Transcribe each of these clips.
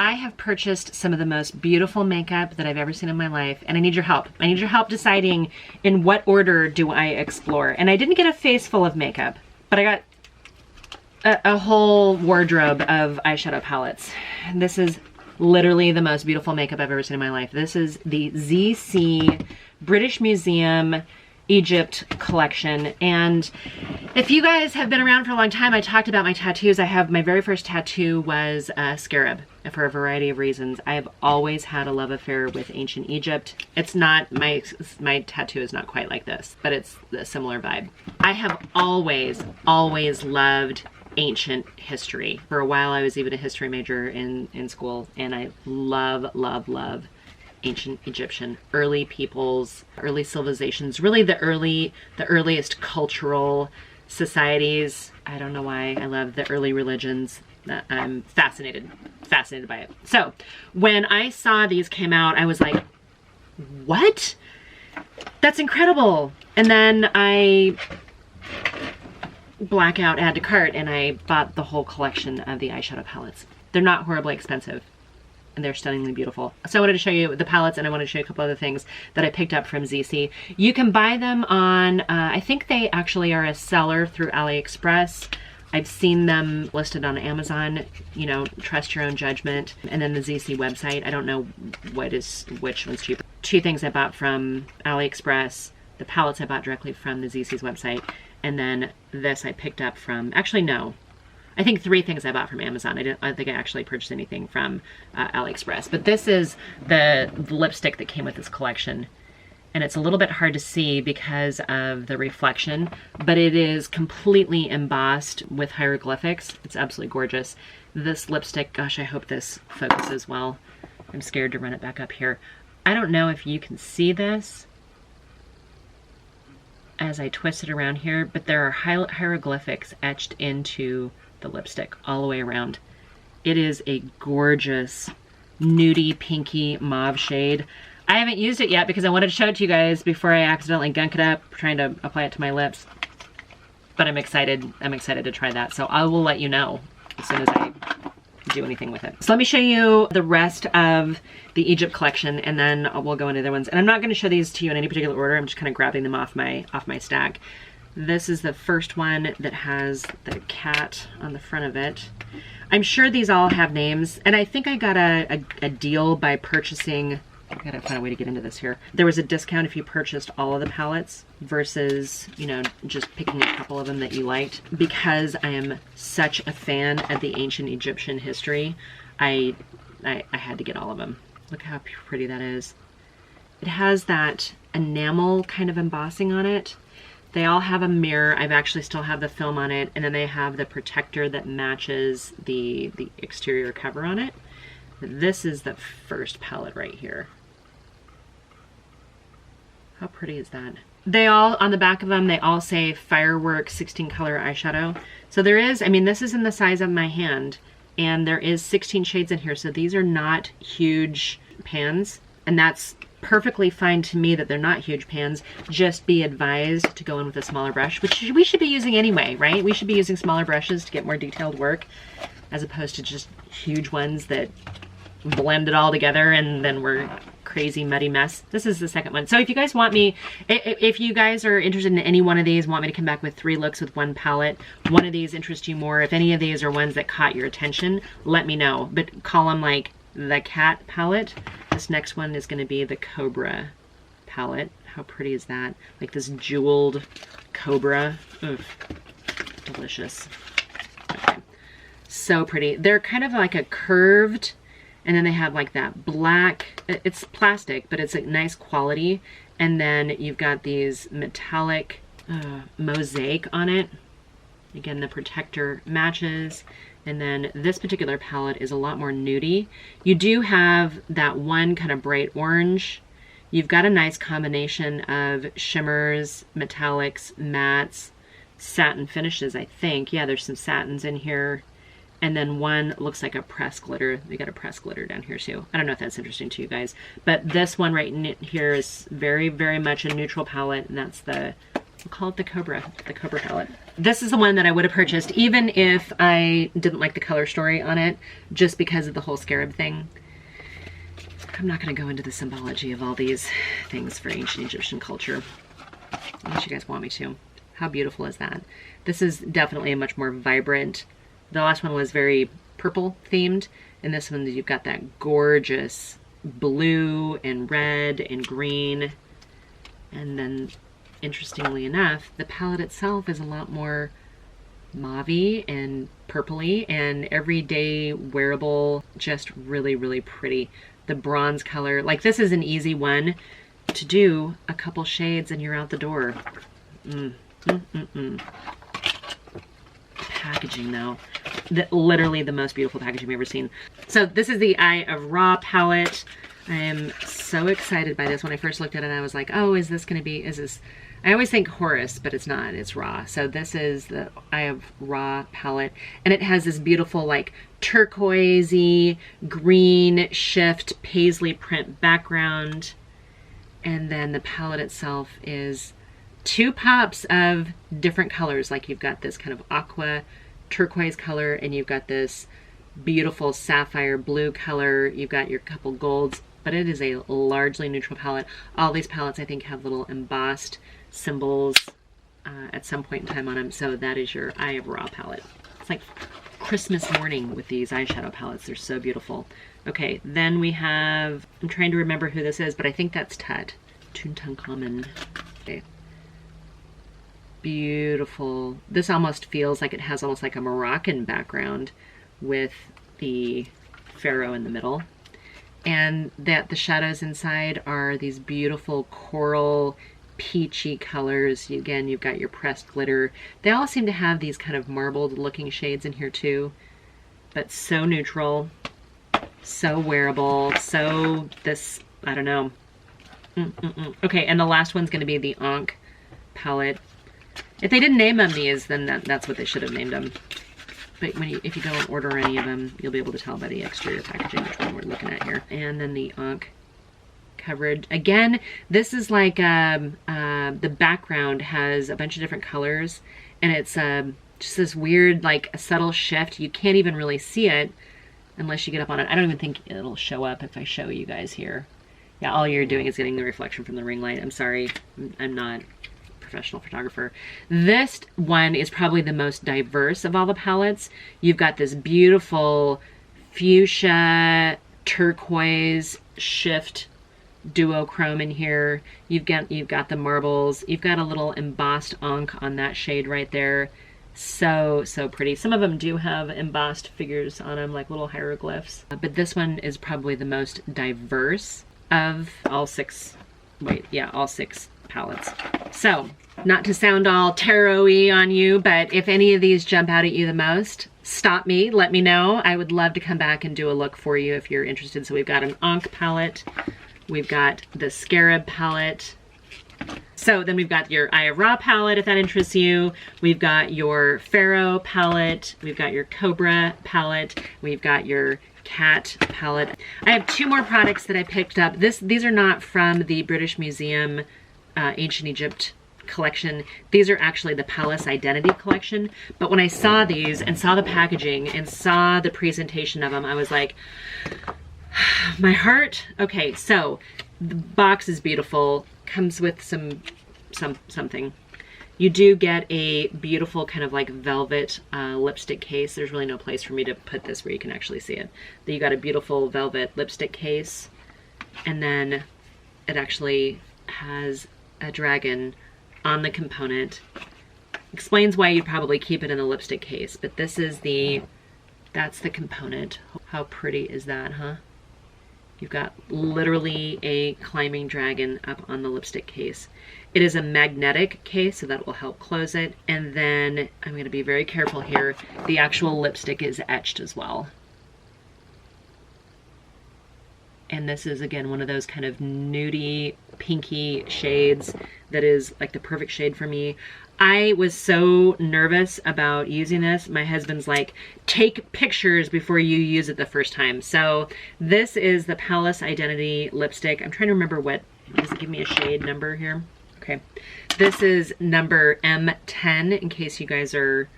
I have purchased some of the most beautiful makeup that I've ever seen in my life, and I need your help. I need your help deciding in what order do I explore. And I didn't get a face full of makeup, but I got a whole wardrobe of eyeshadow palettes. This is literally the most beautiful makeup I've ever seen in my life. This is the ZeaSea British Museum Egypt collection. And if you guys have been around for a long time, I talked about my tattoos. My very first tattoo was a scarab for a variety of reasons. I have always had a love affair with ancient Egypt. It's not, my tattoo is not quite like this, but it's a similar vibe. I have always loved ancient history. For a while I was even a history major in school, and I love ancient Egyptian, early peoples, early civilizations, really the earliest cultural societies. I don't know why I love the early religions. I'm fascinated by it. So when I saw these came out, I was like, what? That's incredible. And then I blackout add to cart and I bought the whole collection of the eyeshadow palettes. They're not horribly expensive, and they're stunningly beautiful. So I wanted to show you the palettes, and I want to show you a couple other things that I picked up from ZeaSea. You can buy them on, I think they actually are a seller through AliExpress. I've seen them listed on Amazon, you know, trust your own judgment. And then the ZeaSea website, I don't know which one's cheaper. Two things I bought from AliExpress, the palettes I bought directly from the ZeaSea's website, and then this I picked up from, actually no, I think 3 things I bought from Amazon. I don't think I actually purchased anything from AliExpress. But this is the lipstick that came with this collection. And it's a little bit hard to see because of the reflection, but it is completely embossed with hieroglyphics. It's absolutely gorgeous. This lipstick, gosh, I hope this focuses well. I'm scared to run it back up here. I don't know if you can see this as I twist it around here, but there are hieroglyphics etched into the lipstick all the way around. It is a gorgeous nudie pinky mauve shade. I haven't used it yet because I wanted to show it to you guys before I accidentally gunk it up trying to apply it to my lips. But I'm excited to try that. So I will let you know as soon as I do anything with it. So let me show you the rest of the Egypt collection, and then we'll go into the other ones. And I'm not going to show these to you in any particular order. I'm just kind of grabbing them off my stack. This is the first one that has the cat on the front of it. I'm sure these all have names, and I think I got a deal by purchasing, I gotta find a way to get into this here. There was a discount if you purchased all of the palettes versus, you know, just picking a couple of them that you liked. Because I am such a fan of the ancient Egyptian history, I had to get all of them. Look how pretty that is. It has that enamel kind of embossing on it. They all have a mirror. I've actually still have the film on it, and then they have the protector that matches the exterior cover on it. This is the first palette right here. How pretty is that? They all, on the back of them, they all say Firework 16 color eyeshadow. So there is, I mean, this is in the size of my hand, and there is 16 shades in here, so these are not huge pans, and that's perfectly fine to me that they're not huge pans. Just be advised to go in with a smaller brush, which we should be using anyway, right? We should be using smaller brushes to get more detailed work, as opposed to just huge ones that blend it all together and then we're crazy muddy mess. This is the second one. So if you guys want me, if you guys are interested in any one of these, want me to come back with 3 looks with 1 palette, one of these interests you more, if any of these are ones that caught your attention, let me know. But call them like the cat palette. This next one is going to be the Cobra palette. How pretty is that? Like this jeweled cobra. Ugh, delicious. Okay. So pretty. They're kind of like a curved, and then they have like that black, it's plastic, but it's a nice quality. And then you've got these metallic mosaic on it. Again, the protector matches. And then this particular palette is a lot more nudie. You do have that one kind of bright orange. You've got a nice combination of shimmers, metallics, mattes, satin finishes, I think. Yeah, there's some satins in here. And then one looks like a pressed glitter. We got a pressed glitter down here too. I don't know if that's interesting to you guys. But this one right here is very, very much a neutral palette, and that's the We'll call it the Cobra Palette. This is the one that I would have purchased even if I didn't like the color story on it, just because of the whole scarab thing. I'm not going to go into the symbology of all these things for ancient Egyptian culture, unless you guys want me to. How beautiful is that? This is definitely a much more vibrant. The last one was very purple themed, and this one you've got that gorgeous blue and red and green. And then, interestingly enough, the palette itself is a lot more mauve-y and purpley and everyday wearable, just really, really pretty. The bronze color, like this is an easy one to do a couple shades and you're out the door. Packaging though, literally the most beautiful packaging I've ever seen. So this is the Eye of Ra palette. I am so excited by this. When I first looked at it, I was like, oh, is this going to be, is this, I always think Horus, but it's not, it's Ra. So this is the Eye of Ra palette, and it has this beautiful like turquoisey green shift paisley print background. And then the palette itself is 2 pops of different colors. Like you've got this kind of aqua turquoise color, and you've got this beautiful sapphire blue color. You've got your couple golds, but it is a largely neutral palette. All these palettes I think have little embossed symbols at some point in time on them. So that is your Eye of Ra palette. It's like Christmas morning with these eyeshadow palettes. They're so beautiful. Okay, then we have, I'm trying to remember who this is, but I think that's Tut. Tutankhamun. Okay. Beautiful. This almost feels like it has almost like a Moroccan background with the pharaoh in the middle. And that the shadows inside are these beautiful coral peachy colors. Again, you've got your pressed glitter. They all seem to have these kind of marbled looking shades in here too, but so neutral, so wearable, so this, I don't know. Okay, and the last one's going to be the Ankh palette. If they didn't name them these, then that's what they should have named them. But if you go and order any of them, you'll be able to tell by the exterior packaging which one we're looking at here. And then the Ankh coverage. Again, this is like the background has a bunch of different colors, and it's just this weird, like a subtle shift. You can't even really see it unless you get up on it. I don't even think it'll show up if I show you guys here. Yeah, all you're doing is getting the reflection from the ring light. I'm sorry, I'm not professional photographer. This one is probably the most diverse of all the palettes. You've got this beautiful fuchsia turquoise shift duochrome in here. You've got the marbles. You've got a little embossed Ankh on that shade right there. So pretty. Some of them do have embossed figures on them, like little hieroglyphs. But this one is probably the most diverse of all 6. Wait, yeah, all 6 palettes. So, not to sound all tarot-y on you, but if any of these jump out at you the most, stop me, let me know. I would love to come back and do a look for you if you're interested. So we've got an Ankh palette, we've got the Scarab palette. So then we've got your Eye of Ra palette, if that interests you. We've got your Pharaoh palette, we've got your Cobra palette, we've got your Cat palette. I have 2 more products that I picked up. These are not from the British Museum Ancient Egypt collection. These are actually the Palace Identity collection. But when I saw these and saw the packaging and saw the presentation of them, I was like, my heart. Okay, so the box is beautiful. Comes with something. You do get a beautiful kind of like velvet lipstick case. There's really no place for me to put this where you can actually see it. Then you got a beautiful velvet lipstick case, and then it actually has a dragon on the component. Explains why you'd probably keep it in the lipstick case, but this is that's the component. How pretty is that, huh? You've got literally a climbing dragon up on the lipstick case. It is a magnetic case, so that will help close it. And then I'm going to be very careful here. The actual lipstick is etched as well. And this is, again, one of those kind of nudie, pinky shades that is like the perfect shade for me. I was so nervous about using this. My husband's like, take pictures before you use it the first time. So this is the Palace Identity lipstick. I'm trying to remember does it give me a shade number here? Okay, This is number M10 in case you guys are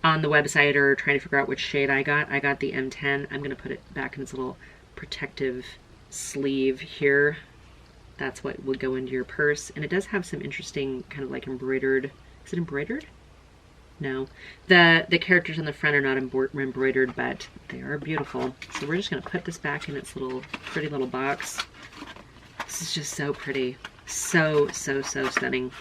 on the website or trying to figure out which shade I got. I got the M10. I'm going to put it back in its little protective sleeve here. That's what would go into your purse. And it does have some interesting kind of like embroidered, is it embroidered? No. The characters on the front are not embroidered, but they are beautiful. So we're just going to put this back in its little pretty little box. This is just so pretty. So, so, so stunning.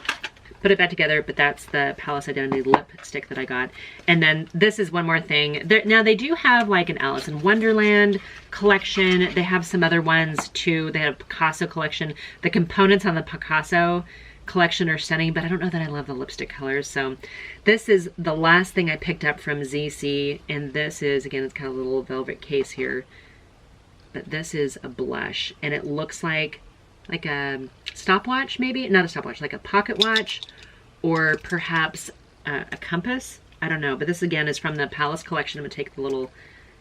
Put it back together, but that's the Palace Identity lipstick that I got. And then this is one more thing. Now they do have like an Alice in Wonderland collection. They have some other ones too. They have a Picasso collection. The components on the Picasso collection are stunning, but I don't know that I love the lipstick colors. So this is the last thing I picked up from ZeaSea, and this is, again, it's kind of a little velvet case here, but this is a blush, and it looks like a stopwatch, maybe? Not a stopwatch, like a pocket watch, or perhaps a compass. I don't know, but this again is from the Palace collection. I'm gonna take the little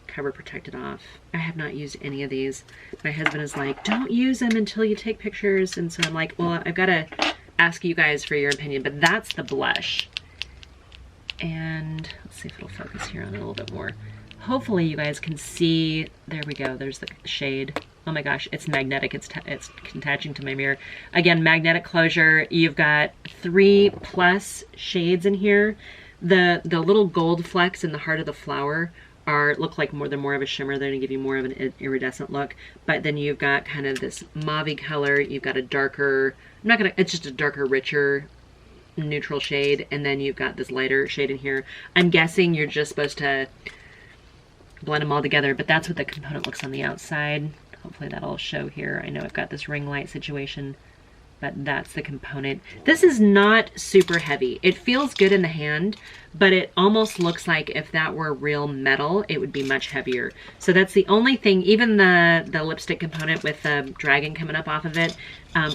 cover protected off. I have not used any of these. My husband is like, don't use them until you take pictures, and so I'm like, well, I've gotta ask you guys for your opinion, but that's the blush. And let's see if it'll focus here on it a little bit more. Hopefully you guys can see, there we go, there's the shade. Oh my gosh, it's magnetic, it's attaching to my mirror. Again, magnetic closure. You've got 3+ shades in here. The little gold flecks in the heart of the flower look like they're more of a shimmer. They're gonna give you more of an iridescent look. But then you've got kind of this mauve color. You've got a darker, it's just a darker, richer, neutral shade. And then you've got this lighter shade in here. I'm guessing you're just supposed to blend them all together, but that's what the component looks on the outside. Hopefully that'll show here. I know I've got this ring light situation, but that's the component. This is not super heavy. It feels good in the hand, but it almost looks like if that were real metal, it would be much heavier. So that's the only thing. Even the lipstick component with the dragon coming up off of it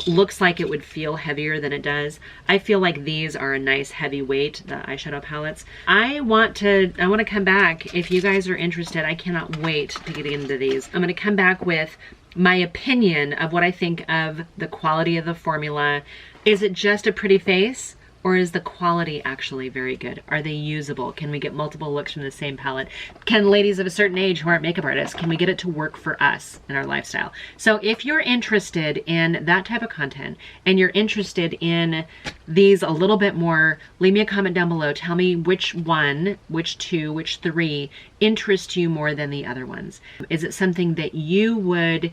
looks like it would feel heavier than it does. I feel like these are a nice heavy weight, the eyeshadow palettes. I want to come back. If you guys are interested, I cannot wait to get into these. I'm gonna come back with my opinion of what I think of the quality of the formula. Is it just a pretty face, or is the quality actually very good? Are they usable? Can we get multiple looks from the same palette? Can ladies of a certain age who aren't makeup artists, can we get it to work for us in our lifestyle? So if you're interested in that type of content and you're interested in these a little bit more, leave me a comment down below. Tell me which one, which two, which three interest you more than the other ones. Is it something that you would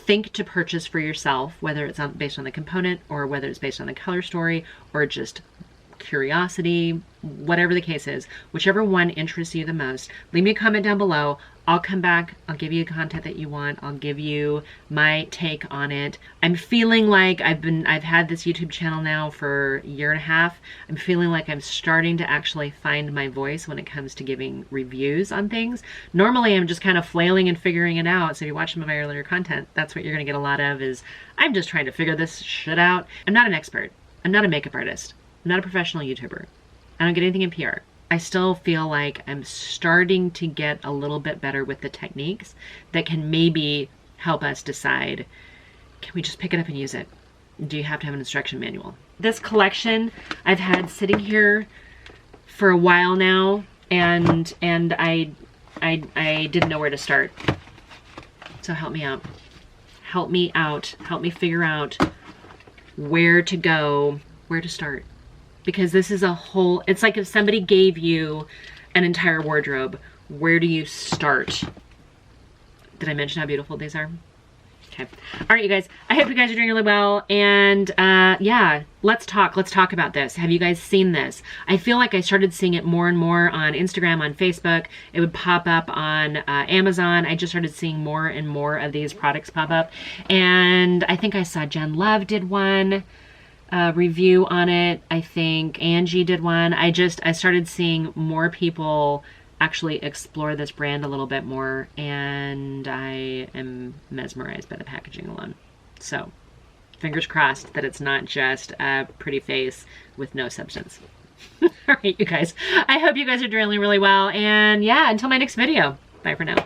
think to purchase for yourself, whether it's based on the component or whether it's based on the color story or just curiosity, whatever the case is, whichever one interests you the most, leave me a comment down below. I'll come back, I'll give you the content that you want, I'll give you my take on it. I'm feeling like I've had this YouTube channel now for a year and a half. I'm feeling like I'm starting to actually find my voice when it comes to giving reviews on things. Normally I'm just kind of flailing and figuring it out. So if you watch some of my earlier content, that's what you're gonna get a lot of, is I'm just trying to figure this shit out. I'm not an expert. I'm not a makeup artist. I'm not a professional YouTuber. I don't get anything in PR. I still feel like I'm starting to get a little bit better with the techniques that can maybe help us decide, can we just pick it up and use it? Do you have to have an instruction manual? This collection I've had sitting here for a while now, and I didn't know where to start. So help me out. Help me out. Help me figure out where to go, where to start. Because this is a whole, it's like if somebody gave you an entire wardrobe, where do you start? Did I mention how beautiful these are? Okay. All right, you guys, I hope you guys are doing really well. And yeah, let's talk about this. Have you guys seen this? I feel like I started seeing it more and more on Instagram, on Facebook. It would pop up on Amazon. I just started seeing more and more of these products pop up. And I think I saw Jen Love did one review on it. I think Angie did one. I started seeing more people actually explore this brand a little bit more, and I am mesmerized by the packaging alone. So fingers crossed that it's not just a pretty face with no substance. All right, you guys, I hope you guys are doing really well, and yeah, until my next video, bye for now.